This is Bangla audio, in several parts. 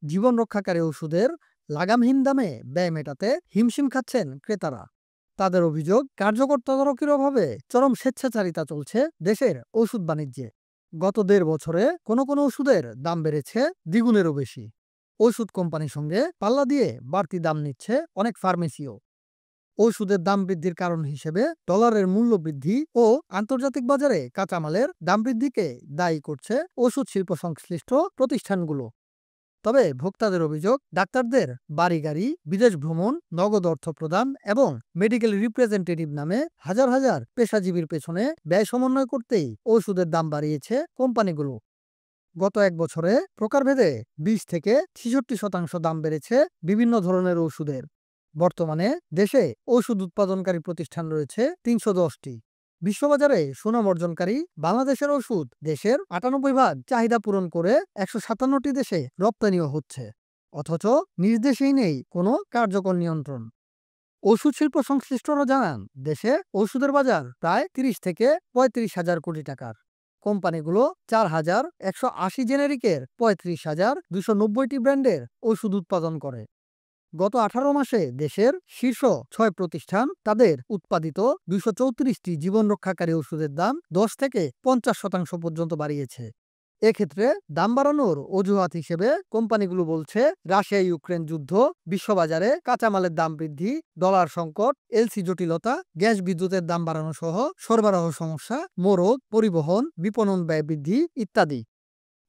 জীবন রক্ষাকারী ওষুধের লাগামহীন দামে ব্যয় মেটাতে হিমশিম খাচ্ছেন ক্রেতারা। তাদের অভিযোগ, কার্যকর তদারকির অভাবে চরম স্বেচ্ছাচারিতা চলছে দেশের ওষুধ বাণিজ্যে। গত ১.৫ বছরে কোনো কোনো ওষুধের দাম বেড়েছে দ্বিগুণেরও বেশি। ওষুধ কোম্পানির সঙ্গে পাল্লা দিয়ে বাড়তি দাম নিচ্ছে অনেক ফার্মেসিও। ওষুধের দাম বৃদ্ধির কারণ হিসেবে ডলারের মূল্য বৃদ্ধি ও আন্তর্জাতিক বাজারে কাঁচামালের দাম বৃদ্ধিকে দায়ী করছে ওষুধ শিল্প সংশ্লিষ্ট প্রতিষ্ঠানগুলো। তবে ভোক্তাদের অভিযোগ, ডাক্তারদের বাড়ি গাড়ি, বিদেশ ভ্রমণ, নগদ অর্থ প্রদান এবং মেডিকেল রিপ্রেজেন্টেটিভ নামে হাজার হাজার পেশাজীবীর পেছনে ব্যয় সমন্বয় করতেই ওষুধের দাম বাড়িয়েছে কোম্পানিগুলো। গত ১ বছরে প্রকারভেদে ২০ থেকে ৬৬% দাম বেড়েছে বিভিন্ন ধরনের ওষুধের। বর্তমানে দেশে ওষুধ উৎপাদনকারী প্রতিষ্ঠান রয়েছে ৩১০টি। বিশ্ববাজারে সুনাম অর্জনকারী বাংলাদেশের ওষুধ দেশের ৯৮% চাহিদা পূরণ করে ১৫৭টি দেশে রপ্তানিও হচ্ছে। অথচ নিজ দেশেই নেই কোনো কার্যকর নিয়ন্ত্রণ। ওষুধ শিল্প সংশ্লিষ্টরা জানান, দেশে ওষুধের বাজার প্রায় ৩০ থেকে ৩৫ হাজার কোটি টাকার। কোম্পানিগুলো ৪,১৮০ জেনেরিকের ৩৫,২৯০টি ব্র্যান্ডের ওষুধ উৎপাদন করে। গত ১৮ মাসে দেশের শীর্ষ ৬ প্রতিষ্ঠান তাদের উৎপাদিত ২৩৪টি জীবন রক্ষাকারী ওষুধের দাম ১০ থেকে ৫০% পর্যন্ত বাড়িয়েছে। এক্ষেত্রে দাম বাড়ানোর অজুহাত হিসেবে কোম্পানিগুলো বলছে, রাশিয়া ইউক্রেন যুদ্ধ, বিশ্ববাজারে কাঁচামালের দাম বৃদ্ধি, ডলার সংকট, এলসি জটিলতা, গ্যাস বিদ্যুতের দাম বাড়ানো সহ সরবরাহ সমস্যা, মরদ, পরিবহন, বিপণন ব্যয় বৃদ্ধি ইত্যাদি।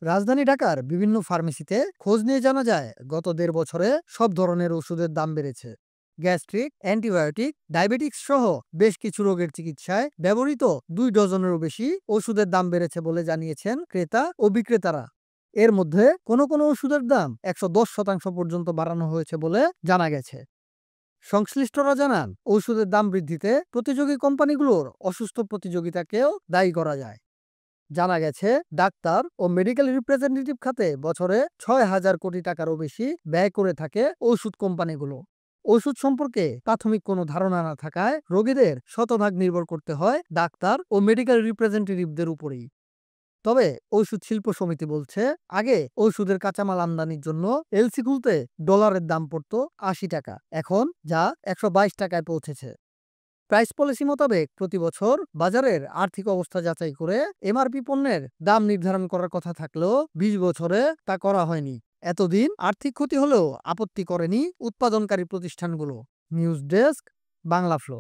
রাজধানী ঢাকার বিভিন্ন ফার্মেসিতে খোঁজ নিয়ে জানা যায়, গত ১.৫ বছরে সব ধরনের ওষুধের দাম বেড়েছে। গ্যাস্ট্রিক, অ্যান্টিবায়োটিক, ডায়াবেটিক্স সহ বেশ কিছু রোগের চিকিৎসায় ব্যবহৃত ২ ডজনেরও বেশি ওষুধের দাম বেড়েছে বলে জানিয়েছেন ক্রেতা ও বিক্রেতারা। এর মধ্যে কোনো কোনো ওষুধের দাম ১১০% পর্যন্ত বাড়ানো হয়েছে বলে জানা গেছে। সংশ্লিষ্টরা জানান, ওষুধের দাম বৃদ্ধিতে প্রতিযোগী কোম্পানিগুলোর অসুস্থ প্রতিযোগিতাকেও দায়ী করা যায়। জানা গেছে, ডাক্তার ও মেডিকেল রিপ্রেজেন্টেটিভ খাতে বছরে ৬,০০০ কোটি টাকারও বেশি ব্যয় করে থাকে ওষুধ কোম্পানিগুলো। ওষুধ সম্পর্কে প্রাথমিক কোনো ধারণা না থাকায় রোগীদের শতভাগ নির্ভর করতে হয় ডাক্তার ও মেডিকেল রিপ্রেজেন্টেটিভদের উপরেই। তবে ওষুধ শিল্প সমিতি বলছে, আগে ওষুধের কাঁচামাল আমদানির জন্য এলসি খুলতে ডলারের দাম পড়তো ৮০ টাকা, এখন যা ১২২ টাকায় পৌঁছেছে। প্রাইস পলিসি মোতাবেক প্রতি বছর বাজারের আর্থিক অবস্থা যাচাই করে এমআরপি পণ্যের দাম নির্ধারণ করার কথা থাকলেও ২০ বছরে তা করা হয়নি। এতদিন আর্থিক ক্ষতি হলেও আপত্তি করেনি উৎপাদনকারী প্রতিষ্ঠানগুলো। News desk, বাংলাফ্লো।